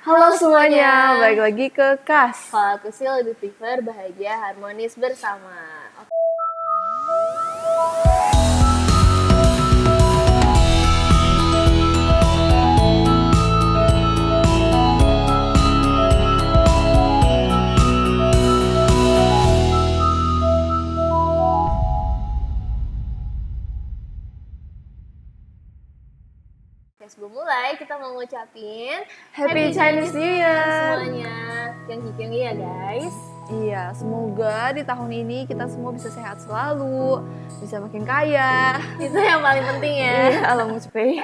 Halo semuanya, balik lagi ke KAS. Kalau aku sih lebih prefer bahagia harmonis bersama. Oke, sebelum mulai kita mau ngucapin Happy Chinese New Year semuanya. Kyunggi ya guys. Iya, semoga di tahun ini kita semua bisa sehat selalu, bisa makin kaya. Itu yang paling penting ya. Iya, alamuspay.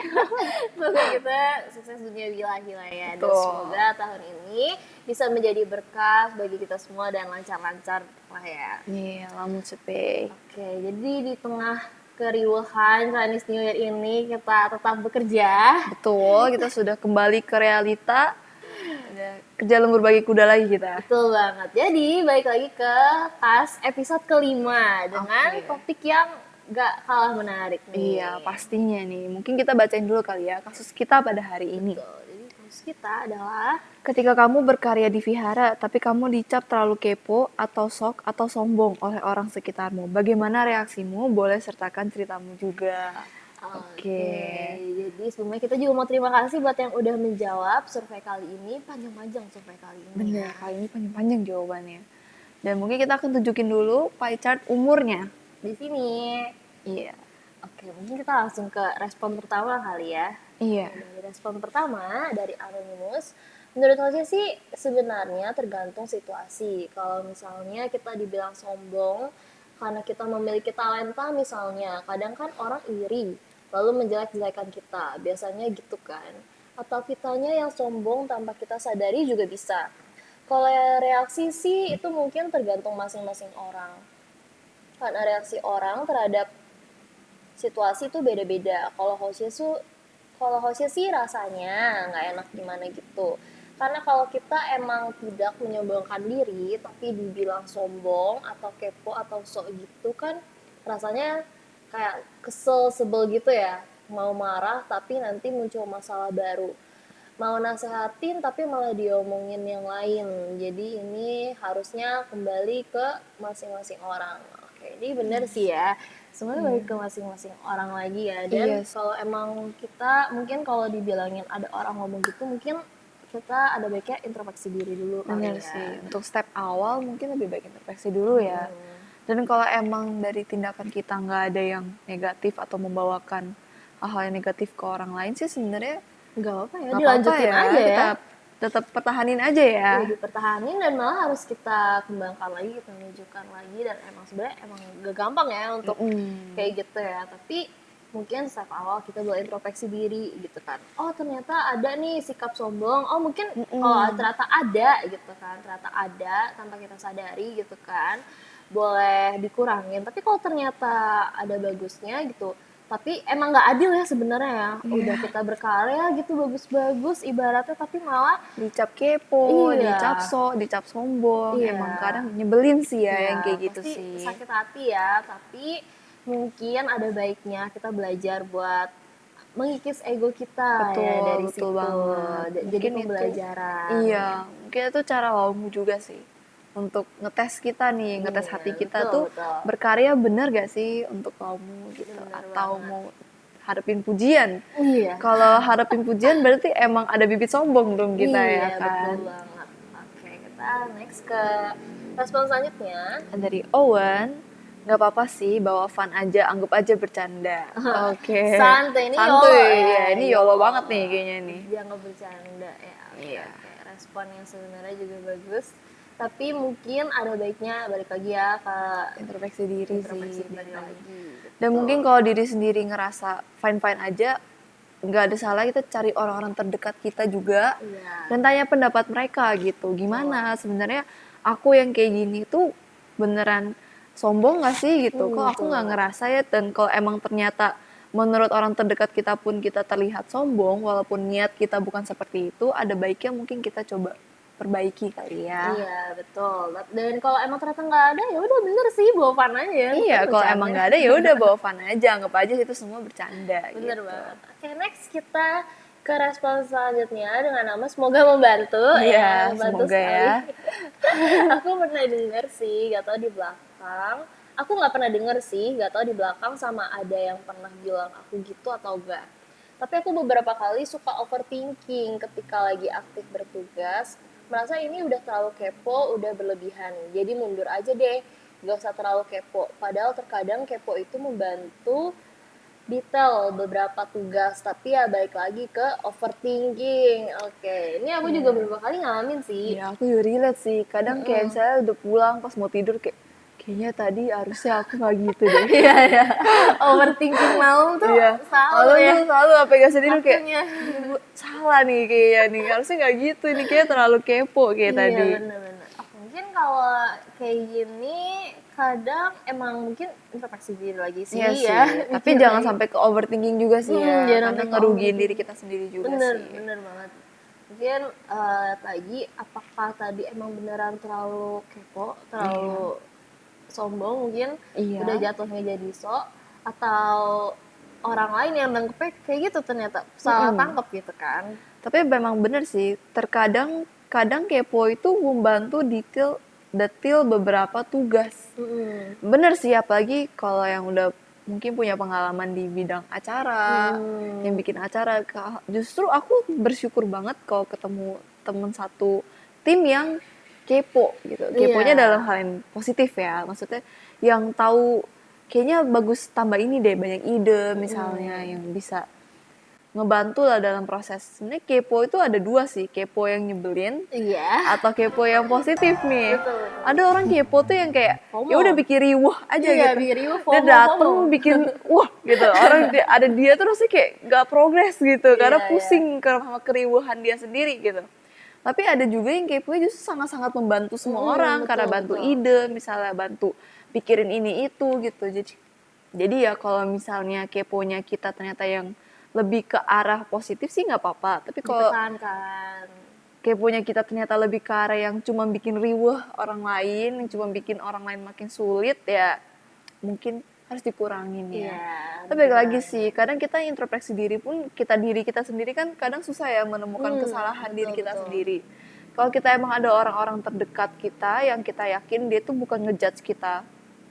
Semoga kita sukses dunia bilahi lah ya. Dan Betul. semoga tahun ini bisa menjadi berkah bagi kita semua dan lancar-lancar lah ya. Iya, alamuspay. Oke, jadi di tengah keriuhan Chinese New Year ini kita tetap bekerja. Betul, kita sudah kembali ke realita. Udah kerja lembur bagi kuda lagi kita. Betul banget. Jadi balik lagi ke KAS episode kelima dengan topik yang gak kalah menarik nih. Iya, pastinya nih. Mungkin kita bacain dulu kali ya kasus kita pada hari ini. Betul. Jadi kasus kita adalah Ketika kamu berkarya di vihara, tapi kamu dicap terlalu kepo, atau sok, atau sombong oleh orang sekitarmu. Bagaimana reaksimu? Boleh sertakan ceritamu juga. Oke. Jadi sebelumnya kita juga mau terima kasih buat yang udah menjawab survei kali ini. Panjang-panjang survei kali ini. Bener, kali ini panjang-panjang jawabannya. Dan mungkin kita akan tunjukin dulu pie chart umurnya. Di sini. Iya. Oke, mungkin kita langsung ke respon pertama kali ya. Iya. Dari respon pertama dari Anonymous, menurut saya sih sebenarnya tergantung situasi. Kalau misalnya kita dibilang sombong karena kita memiliki talenta misalnya, kadang kan orang iri lalu menjelek-jelekan kita, biasanya gitu kan. Atau kitanya yang sombong tanpa kita sadari juga bisa. Kalau reaksi sih itu mungkin tergantung masing-masing orang. Karena reaksi orang terhadap situasi itu beda-beda. Kalau hostnya sih rasanya nggak enak gimana gitu. Karena kalau kita emang tidak menyombongkan diri, tapi dibilang sombong atau kepo atau sok gitu kan, rasanya kayak kesel, sebel gitu ya. Mau marah tapi nanti muncul masalah baru. Mau nasehatin tapi malah diomongin yang lain. Jadi ini harusnya kembali ke masing-masing orang. Oke, ini bener sih ya. Semuanya balik ke masing-masing orang lagi ya. Dan kalau emang kita mungkin kalau dibilangin ada orang ngomong gitu, mungkin kita ada baiknya introspeksi diri dulu kali Bener ya. sih. Untuk step awal mungkin lebih baik introspeksi dulu ya. Dan kalau emang dari tindakan kita nggak ada yang negatif atau membawakan hal-hal yang negatif ke orang lain sih sebenarnya nggak apa-apa ya, nggak dilanjutin apa-apa aja ya. Kita tetap pertahanin aja ya. Dipertahanin dan malah harus kita kembangkan lagi, kita tunjukkan lagi. Dan emang sebenarnya emang gak gampang ya untuk kayak gitu ya. Tapi mungkin step awal kita boleh introspeksi diri gitu kan. Oh ternyata ada nih sikap sombong. Oh mungkin kalau ternyata ada gitu kan, ternyata ada tanpa kita sadari gitu kan, boleh dikurangin. Tapi kalau ternyata ada bagusnya gitu, tapi emang nggak adil ya sebenarnya ya. Udah kita berkarya gitu bagus-bagus ibaratnya, tapi malah dicap kepo, Iya. dicap sok, dicap sombong. Iya. Emang kadang nyebelin sih ya Iya, yang kayak gitu pasti sih. sakit hati ya. Tapi mungkin ada baiknya kita belajar buat mengikis ego kita Betul, ya dari betul situ. banget. Jadi Mungkin itu- pembelajaran. Iya, mungkin itu cara kamu juga sih untuk ngetes kita nih, ngetes Iya, hati kita betul, tuh betul. berkarya bener gak sih untuk kamu gitu, Bener atau banget. mau harapin pujian. Iya. Kalau harapin pujian berarti emang ada bibit sombong dong kita Iya, ya kan. betul banget. Oke, kita next ke respon selanjutnya. Dari Owen, nggak apa-apa sih, bawa fun aja, anggap aja bercanda. Oke. Santuy, ini Santuy, YOLO ya. Ini YOLO banget nih kayaknya nih. Jangan bercanda ya. Iya. Oke. Respon yang sebenarnya juga bagus. Tapi mungkin ada baiknya balik lagi ya ke Introspeksi diri introspeksi sih. diri lagi. Gitu. Dan mungkin kalau diri sendiri ngerasa fine-fine aja, nggak ada salah kita cari orang-orang terdekat kita juga. Iya. Dan tanya pendapat mereka gitu. Gimana sebenarnya aku yang kayak gini tuh beneran sombong gak sih gitu. Kok aku nggak ngerasa ya. Dan kalau emang ternyata menurut orang terdekat kita pun kita terlihat sombong, walaupun niat kita bukan seperti itu, ada baiknya mungkin kita coba perbaiki kali ya. Iya, betul. Dan kalau emang ternyata nggak ada, ya udah bener sih, bawa fun aja. Iya, kalau emang nggak ada ya udah bawa fun aja, anggap aja itu semua bercanda. Bener gitu. banget. Oke, next kita ke respon selanjutnya dengan nama semoga membantu. Iya, Membantu semoga sekali. ya. Aku pernah denger sih, gak tau di belakang. Aku nggak pernah denger sih, gak tau di belakang sama ada yang pernah bilang aku gitu atau enggak. Tapi aku beberapa kali suka overthinking ketika lagi aktif bertugas. Merasa ini udah terlalu kepo, udah berlebihan. Jadi mundur aja deh, gak usah terlalu kepo. Padahal terkadang kepo itu membantu detail beberapa tugas, tapi ya balik lagi ke overthinking. Oke, ini aku juga Iya. beberapa kali ngalamin sih. Iya, aku juga relate sih. Kadang kayak Mm-mm. misalnya udah pulang pas mau tidur kayak kayaknya tadi harusnya aku nggak gitu deh. Iya ya, overthinking malam tuh Iya, selalu malam ya tuh selalu apa gak sendiri kayak waktunya. ini gue salah nih kayaknya nih harusnya nggak gitu nih kayak terlalu kepo kayak Iya tadi. bener-bener. Mungkin kalau kayak gini kadang emang mungkin introspeksi diri lagi sih Iya sih, ya, tapi mikir jangan lagi. sampai ke overthinking juga sih ya, Jangan karena sampai ke ngerugiin diri overthinking. kita sendiri juga Bener, sih. bener banget. Mungkin lihat lagi apakah tadi emang beneran terlalu kepo, Iya, terlalu sombong mungkin udah iya. jatuhnya jadi sok, atau orang lain yang nangkepnya kayak gitu ternyata salah Mm-mm. tangkep gitu kan. Tapi memang bener sih, terkadang kadang kepo itu membantu detail beberapa tugas. Mm-mm. Bener sih, apalagi kalau yang udah mungkin punya pengalaman di bidang acara, yang Hmm, bikin acara. Justru aku bersyukur banget kalau ketemu temen satu tim yang kepo gitu. iya. Keponya dalam hal yang positif ya, maksudnya yang tahu kayaknya bagus tambah ini deh, banyak ide misalnya Mm-mm. yang bisa ngebantu lah dalam proses. Sebenarnya kepo itu ada dua sih, kepo yang nyebelin Iya, atau kepo yang positif nih. betul betul. Ada orang kepo tuh yang kayak ya udah FOMO. bikin riuh aja Iya, gitu. biar riuh Dia FOMO FOMO. dateng bikin wah gitu. Orang ada dia terus sih kayak gak progres gitu karena Iya, iya. pusing sama keriuhan dia sendiri gitu. Tapi ada juga yang kepo justru sangat-sangat membantu semua orang karena Betul bantu betul. ide, misalnya bantu pikirin ini itu gitu. Jadi ya kalau misalnya keponya kita ternyata yang lebih ke arah positif sih nggak apa-apa. Tapi kalau Ditekankan. keponya kita ternyata lebih ke arah yang cuma bikin riweh orang lain, yang cuma bikin orang lain makin sulit, ya mungkin harus dikurangin ya. Iya, Tapi balik lagi dikurangi. sih, kadang kita introspeksi diri pun, diri kita sendiri kan kadang susah ya menemukan kesalahan diri Betul kita betul. sendiri. Kalau kita emang ada orang-orang terdekat kita yang kita yakin dia tuh bukan ngejudge kita,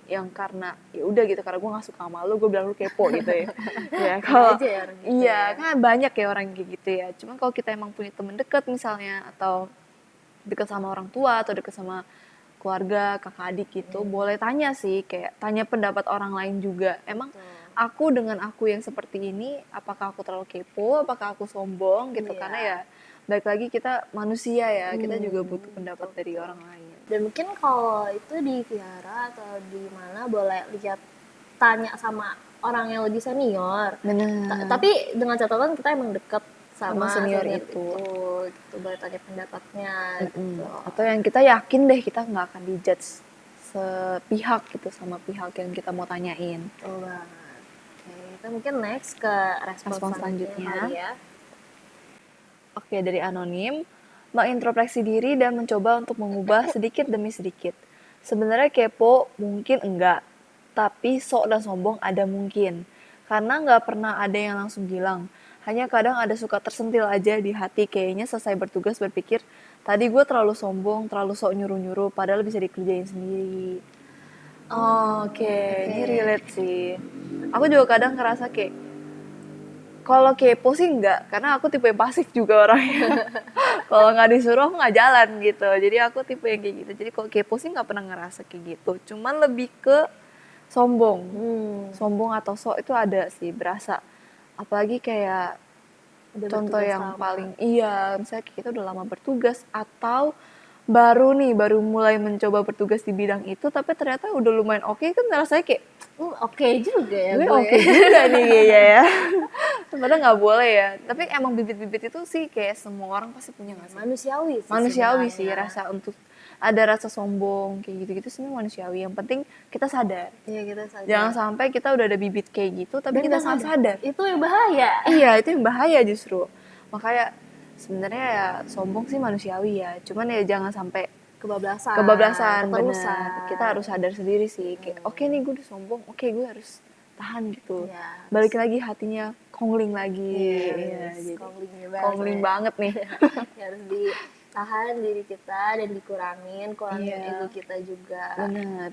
yang karena ya udah gitu karena gue nggak suka sama lu gue bilang lu kepo gitu ya. Ya Ada kalau aja ya orang gitu iya ya. kan banyak ya orang kayak gitu ya. Cuman kalau kita emang punya temen deket misalnya atau deket sama orang tua atau deket sama keluarga kakak adik gitu boleh tanya sih kayak tanya pendapat orang lain juga. Emang Betul. aku dengan aku yang seperti ini apakah aku terlalu kepo apakah aku sombong gitu karena ya Iya. balik lagi kita manusia ya kita juga butuh pendapat Betul dari betul. orang lain. Dan mungkin kalau itu di Vihara atau di mana boleh lihat tanya sama orang yang lebih senior. Benar. Tapi dengan catatan kita emang deket Sama sama senior senior itu. gitu boleh tanya pendapatnya gitu. Atau yang kita yakin deh kita nggak akan dijudge sepihak gitu sama pihak yang kita mau tanyain. Betul banget. Oke, kita mungkin next ke respon Respon selanjutnya selanjutnya. kali ya. Oke, dari anonim, mengintrospeksi diri dan mencoba untuk mengubah sedikit demi sedikit. Sebenarnya kepo mungkin enggak, tapi sok dan sombong ada mungkin. Karena nggak pernah ada yang langsung bilang. Hanya kadang ada suka tersentil aja di hati kayaknya selesai bertugas berpikir, tadi gue terlalu sombong, terlalu sok nyuruh-nyuruh, padahal bisa dikerjain sendiri. Oke, Oke. ini relate sih. Aku juga kadang ngerasa kayak, kalau kepo sih enggak, karena aku tipe yang pasif juga orangnya. Kalau nggak disuruh aku nggak jalan gitu. Jadi aku tipe yang kayak gitu. Jadi kalau kepo sih nggak pernah ngerasa kayak gitu. Cuman lebih ke sombong. Hmm, Sombong atau sok itu ada sih berasa. Apalagi kayak udah contoh bertugas yang lama. paling iya, misalnya kita udah lama bertugas atau baru mulai mencoba bertugas di bidang itu tapi ternyata udah lumayan oke kan rasanya kayak Oke juga ya gue gue. oke juga nih kayaknya ya. Padahal nggak boleh ya. Tapi emang bibit-bibit itu sih kayak semua orang pasti punya nggak sih? Manusiawi sih Manusiawi sih sebenarnya. rasa untuk ada rasa sombong kayak gitu-gitu sebenarnya manusiawi. Yang penting kita sadar. Iya kita sadar. Jangan sampai kita udah ada bibit kayak gitu tapi Dan kita nggak nggak sadar. Itu yang bahaya. Iya itu yang bahaya justru. Makanya sebenarnya ya sombong sih manusiawi ya. Cuman ya jangan sampai Kebablasan. kebablasan bener. Keterusan. Kita harus sadar sendiri sih. Kayak oke nih gue udah sombong, oke gue harus tahan gitu. Iya, Balik lagi hatinya kongling lagi. Iya, harus jadi konglingnya kongling ya. banget nih. Ya, harus ditahan diri kita dan kurangin ego Iya, kita juga.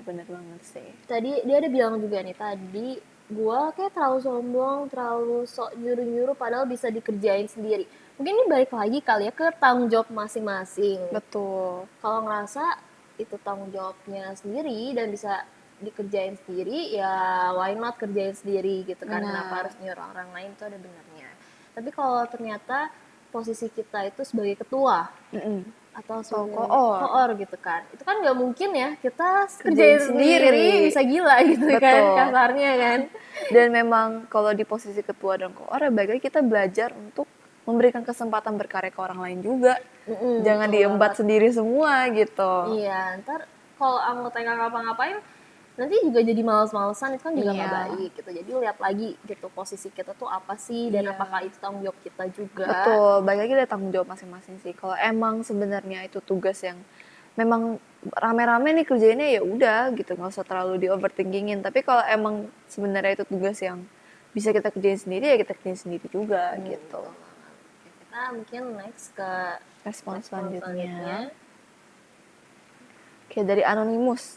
benar banget sih. Tadi dia ada bilang juga nih, tadi gua kayak terlalu sombong, terlalu sok nyuruh-nyuruh padahal bisa dikerjain sendiri. Mungkin ini balik lagi kali ya ke tanggung jawab masing-masing. Betul. Kalau ngerasa itu tanggung jawabnya sendiri dan bisa dikerjain sendiri, ya why not kerjain sendiri gitu kan. Kenapa Benar. harus nyuruh orang lain, itu ada benernya. Tapi kalau ternyata posisi kita itu sebagai ketua Mm-mm. atau Atau sebagai koor. koor gitu kan, itu kan nggak mungkin ya kita Kerjain kerjain sendiri sendiri. bisa gila gitu kan Betul. kasarnya kan. Dan memang kalau di posisi ketua dan koor, ya baiknya kita belajar untuk memberikan kesempatan berkarya ke orang lain juga. Jangan Betul diembat banget. sendiri semua gitu. Iya, ntar kalau anggota yang nggak ngapa-ngapain nanti juga jadi males-malesan, itu kan juga nggak Iya. baik gitu. Jadi lihat lagi gitu posisi kita tuh apa sih dan Iya. apakah itu tanggung jawab kita juga. Betul, balik lagi dari tanggung jawab masing-masing sih. Kalau emang sebenarnya itu tugas yang memang rame-rame nih kerjainnya, ya udah gitu, nggak usah terlalu di overthinkingin. Tapi kalau emang sebenarnya itu tugas yang bisa kita kerjain sendiri, ya kita kerjain sendiri juga gitu. Betul banget. Oke, kita mungkin next ke Respon respon selanjutnya, selanjutnya. kayak dari Anonymous.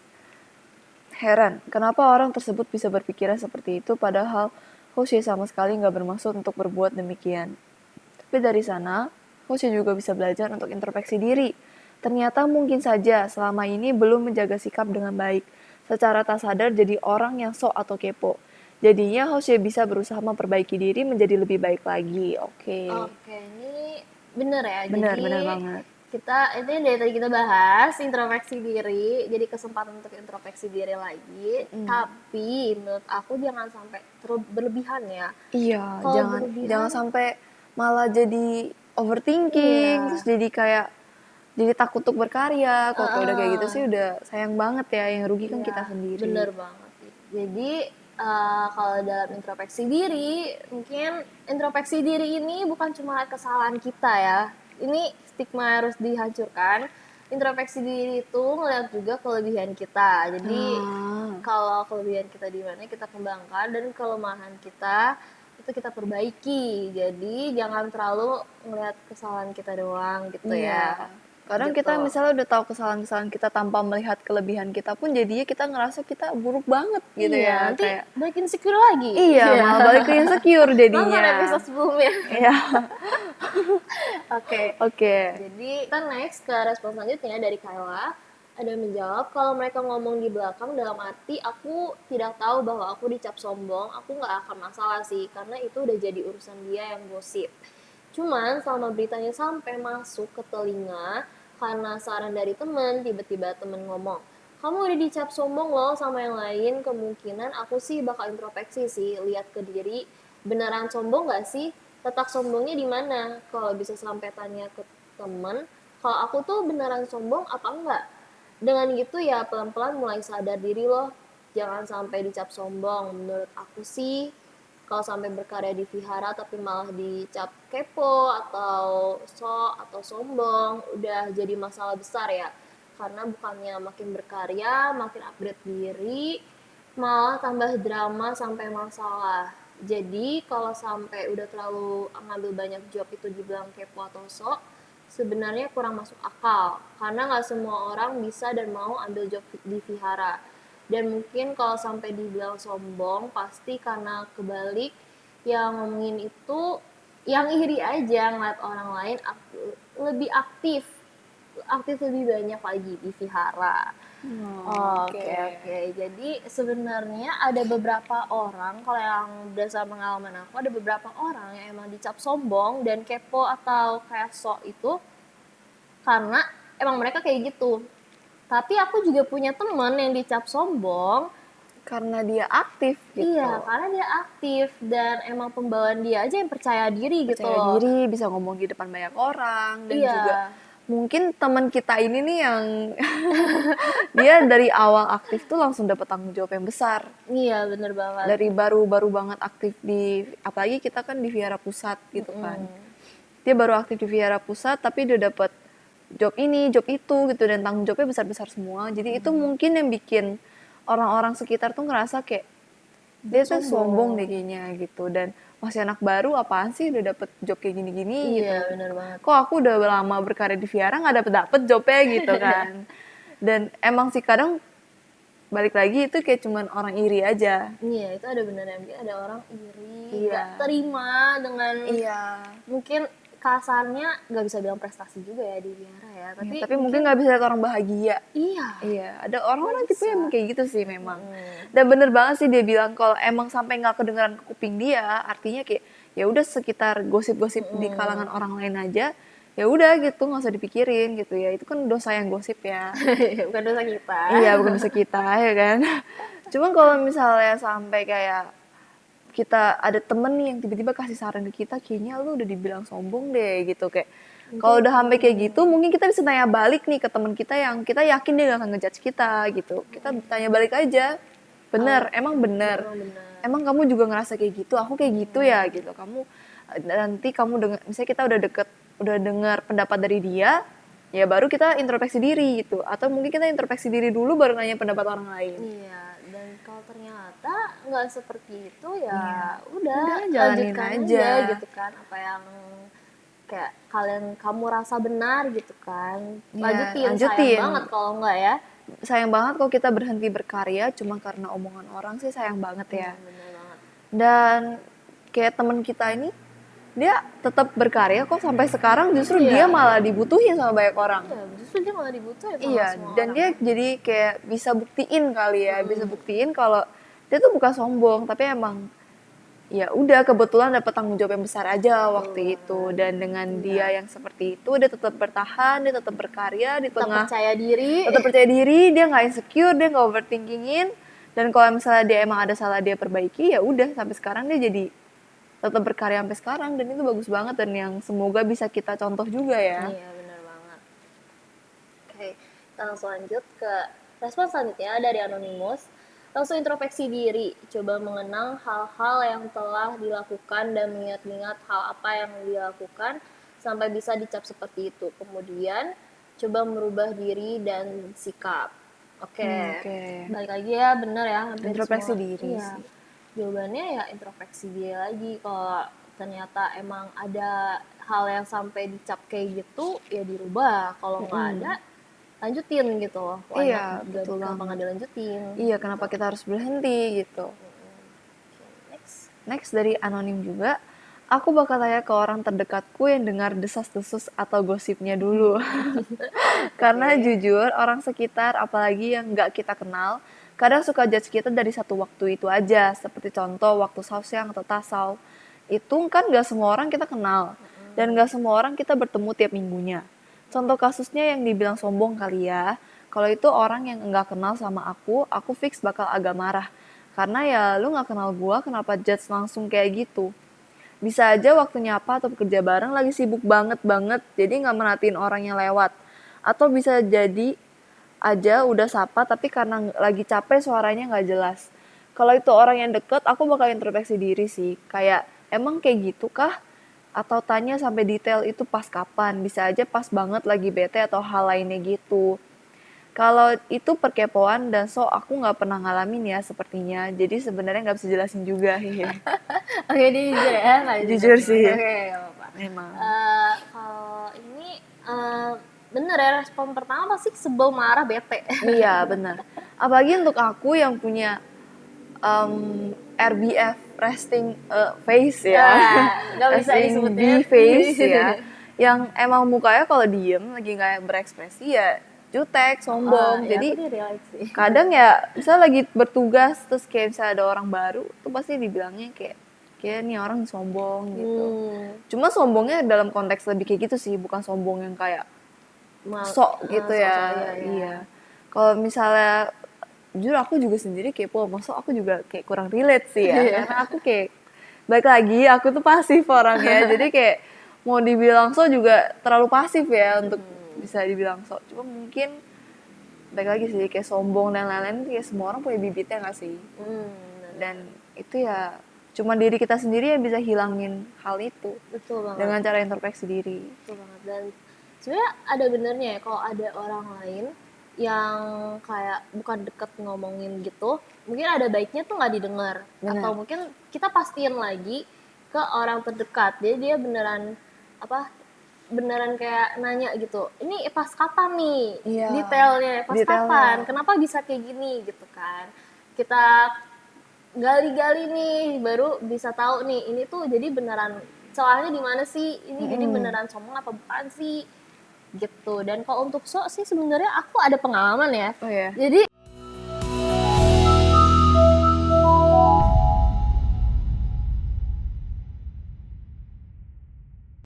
Heran, kenapa orang tersebut bisa berpikiran seperti itu padahal Hosea sama sekali nggak bermaksud untuk berbuat demikian. Tapi dari sana, Hosea juga bisa belajar untuk introspeksi diri. Ternyata mungkin saja selama ini belum menjaga sikap dengan baik. Secara tak sadar jadi orang yang sok atau kepo. Jadinya Hosea bisa berusaha memperbaiki diri menjadi lebih baik lagi. Oke. Oke, ini bener ya. Benar Jadi banget. kita ini dari tadi kita bahas introspeksi diri, jadi kesempatan untuk introspeksi diri lagi. Tapi menurut aku jangan sampai berlebihan ya. Iya, Kalau jangan berlebihan, sampai malah jadi overthinking, terus iya. jadi kayak jadi takut untuk berkarya. Kalau udah kayak gitu sih Heeh. udah sayang banget ya, yang rugi kan Iya, kita sendiri. bener banget. Jadi kalau dalam introspeksi diri, mungkin introspeksi diri ini bukan cuma kesalahan kita ya. Ini stigma harus dihancurkan. Introspeksi diri itu ngeliat juga kelebihan kita. Jadi Ah, kalau kelebihan kita di mana kita kembangkan dan kelemahan kita itu kita perbaiki. Jadi jangan terlalu ngeliat kesalahan kita doang gitu iya. ya. Kadang kita Gitu. misalnya udah tahu kesalahan-kesalahan kita tanpa melihat kelebihan kita pun jadinya kita ngerasa kita buruk banget gitu Iya, ya. nanti Kayak balik insecure lagi. iya, Iya. malah balik ke insecure Nonton jadinya. episode sebelumnya. Iya, Oke. oke. Jadi kita next ke respon selanjutnya dari Kayla. Ada menjawab, kalau mereka ngomong di belakang dalam arti aku tidak tahu bahwa aku dicap sombong, aku nggak akan masalah sih, karena itu udah jadi urusan dia yang gosip. Cuman selama beritanya sampai masuk ke telinga, karena saran dari temen, tiba-tiba temen ngomong, kamu udah dicap sombong loh sama yang lain, kemungkinan aku sih bakal introspeksi sih, lihat ke diri, beneran sombong gak sih? Letak sombongnya di mana? Kalau bisa sampai tanya ke temen, kalau aku tuh beneran sombong apa enggak? Dengan gitu ya pelan-pelan mulai sadar diri loh, jangan sampai dicap sombong. Menurut aku sih, kalau sampai berkarya di vihara tapi malah dicap kepo atau atau sombong, udah jadi masalah besar ya. Karena bukannya makin berkarya, makin upgrade diri, malah tambah drama sampai masalah. Jadi kalau sampai udah terlalu ngambil banyak job itu dibilang kepo atau sebenarnya kurang masuk akal. Karena nggak semua orang bisa dan mau ambil job di vihara. Dan mungkin kalau sampai dibilang sombong, pasti karena kebalik yang ngomongin itu yang iri aja ngeliat orang lain lebih aktif lebih banyak lagi di vihara. Oke. Oke. Jadi sebenarnya ada beberapa orang, kalau yang berdasarkan pengalaman aku, ada beberapa orang yang emang dicap sombong dan kepo atau kayak sok itu karena emang mereka kayak gitu. Tapi aku juga punya temen yang dicap sombong. Karena dia aktif gitu. Iya, karena dia aktif dan emang pembawaan dia aja yang percaya diri gitu Percaya loh. diri, bisa ngomong di depan banyak orang, dan Iya, juga mungkin teman kita ini nih yang dia dari awal aktif tuh langsung dapat tanggung jawab yang besar. iya bener banget. Dari baru-baru banget aktif di, apalagi kita kan di Vihara Pusat gitu kan. Dia baru aktif di Vihara Pusat tapi dia dapat job ini, job itu gitu, dan tanggung jawabnya besar-besar semua. Jadi itu mungkin yang bikin orang-orang sekitar tuh ngerasa kayak dia tuh sombong deh kayaknya gitu, dan masih anak baru apaan sih udah dapet job kayak gini-gini gitu. Iya, benar banget. Kok aku udah lama berkarir di Viara nggak dapet jobnya gitu kan. Dan emang sih kadang balik lagi itu kayak cuman orang iri aja. Iya, itu ada benernya. Ada orang iri, Iya. nggak terima dengan Iya. mungkin kasarnya nggak bisa bilang prestasi juga ya di Viara ya. Tapi mungkin nggak bisa lihat orang bahagia. Iya. Iya, ada orang-orang tipe emang kayak gitu sih memang. Hmm. Dan bener banget sih dia bilang kalau emang sampai nggak kedengeran ke kuping dia, artinya kayak ya udah sekitar gosip-gosip di kalangan orang lain aja, ya udah gitu nggak usah dipikirin gitu ya. Itu kan dosa yang gosip ya. Bukan dosa kita. Iya, bukan dosa kita ya kan. Cuma kalau misalnya sampai kayak kita ada temen nih yang tiba-tiba kasih saran ke kita, kayaknya lu udah dibilang sombong deh gitu kayak. Kalau udah sampai kayak gitu, mungkin kita bisa tanya balik nih ke teman kita yang kita yakin dia gak akan ngejudge kita gitu. Kita tanya balik aja, bener, emang bener. Emang kamu juga ngerasa kayak gitu, aku kayak gitu ya gitu. Nanti kamu dengar, misalnya kita udah deket, udah dengar pendapat dari dia, ya baru kita introspeksi diri gitu. Atau mungkin kita introspeksi diri dulu baru nanya pendapat orang lain. Iya, dan kalau ternyata nggak seperti itu ya udah jalanin lanjutkan aja gitu kan, apa yang kayak kamu rasa benar gitu kan, lanjutin. Sayang banget kalau enggak ya. Sayang banget kalau kita berhenti berkarya cuma karena omongan orang sih, sayang banget ya. Bener banget. Dan kayak temen kita ini, dia tetap berkarya kok sampai sekarang, justru dia malah dibutuhin sama banyak orang. Iya, justru dia malah dibutuhin sama Iya, semua dan orang. dia jadi kayak bisa buktiin kali ya, bisa buktiin kalau dia tuh bukan sombong, tapi emang ya udah kebetulan dapat tanggung jawab yang besar aja waktu itu. Dan dengan dia yang seperti itu, dia tetap bertahan, dia tetap berkarya di tengah, tetap percaya diri, dia nggak insecure, dia nggak overthinkingin. Dan kalau misalnya dia emang ada salah dia perbaiki, ya udah sampai sekarang dia jadi tetap berkarya sampai sekarang, dan itu bagus banget dan yang semoga bisa kita contoh juga ya. Iya, benar banget. Oke, kita langsung lanjut ke respon selanjutnya dari Anonymous. Langsung introspeksi diri, coba mengenang hal-hal yang telah dilakukan dan mengingat-ingat hal apa yang dilakukan sampai bisa dicap seperti itu. Kemudian coba merubah diri dan sikap. Oke. Balik lagi ya, bener ya. Introspeksi diri iya. sih. Jawabannya ya introspeksi diri lagi. Kalau ternyata emang ada hal yang sampai dicap kayak gitu, ya dirubah. Kalau nggak ada, lanjutin gitu loh. Iya, betul banget. Kenapa nggak dilanjutin? Iya, kenapa kita harus berhenti gitu. Next dari anonim juga, aku bakal tanya ke orang terdekatku yang dengar desas-desus atau gosipnya dulu. Karena jujur, orang sekitar, apalagi yang nggak kita kenal, kadang suka judge kita dari satu waktu itu aja. Seperti contoh, waktu sausyang atau tasau. Itu kan nggak semua orang kita kenal. Dan nggak semua orang kita bertemu tiap minggunya. Contoh kasusnya yang dibilang sombong kali ya. Kalau itu orang yang nggak kenal sama aku fix bakal agak marah. Karena ya lu nggak kenal gua, kenapa judge langsung kayak gitu. Bisa aja waktu nyapa atau bekerja bareng lagi sibuk banget, jadi nggak merhatiin orang yang lewat. Atau bisa jadi aja udah sapa tapi karena lagi capek suaranya nggak jelas. Kalau itu orang yang deket, aku bakal introspeksi diri sih. Kayak, emang kayak gitu kah? Atau tanya sampai detail itu pas kapan. Bisa aja pas banget lagi bete atau hal lainnya gitu. Kalau itu perkepoan dan aku nggak pernah ngalamin ya sepertinya. Jadi sebenarnya nggak bisa jelasin juga. Oke, dia jujur ya. Jujur sih. Oke, apa-apa. Memang. Kalau ini bener ya, respon pertama pasti sebel, marah, bete. Iya, benar. Apalagi untuk aku yang punya RBF, resting face ya. Nggak bisa disebutin. face ya. Yang emang mukanya kalau diem lagi nggak berekspresi ya jutek, sombong. Jadi kadang ya misalnya lagi bertugas terus kayak misalnya ada orang baru tuh pasti dibilangnya kayak nih orang sombong gitu. Cuma sombongnya dalam konteks lebih kayak gitu sih, bukan sombong yang kayak sok gitu ya. Iya. Kalau misalnya jujur aku juga sendiri kepo, maksud aku juga kayak kurang relate sih ya. Karena aku kayak balik lagi aku tuh pasif orangnya. Jadi kayak mau dibilang so juga terlalu pasif ya untuk bisa dibilang so. Cuma mungkin balik lagi sih kayak sombong dan lain-lain kayak semua orang punya bibitnya nggak sih? Dan itu ya cuma diri kita sendiri yang bisa hilangin hal itu. Betul banget. Dengan cara introspeksi diri. Betul banget. Dan sebenarnya ada benernya ya kalau ada orang lain yang kayak bukan deket ngomongin gitu, mungkin ada baiknya tuh nggak didengar. Benar. Atau mungkin kita pastiin lagi ke orang terdekat, jadi dia beneran beneran kayak nanya gitu, ini pas kapan nih Iya, detailnya, pas detailnya. kapan, kenapa bisa kayak gini gitu kan. Kita gali-gali nih baru bisa tahu nih ini tuh jadi beneran celahnya di mana sih, ini jadi beneran sombong apa bukan sih gitu. Dan kalau untuk sok sih sebenarnya aku ada pengalaman ya. Oh ya. Jadi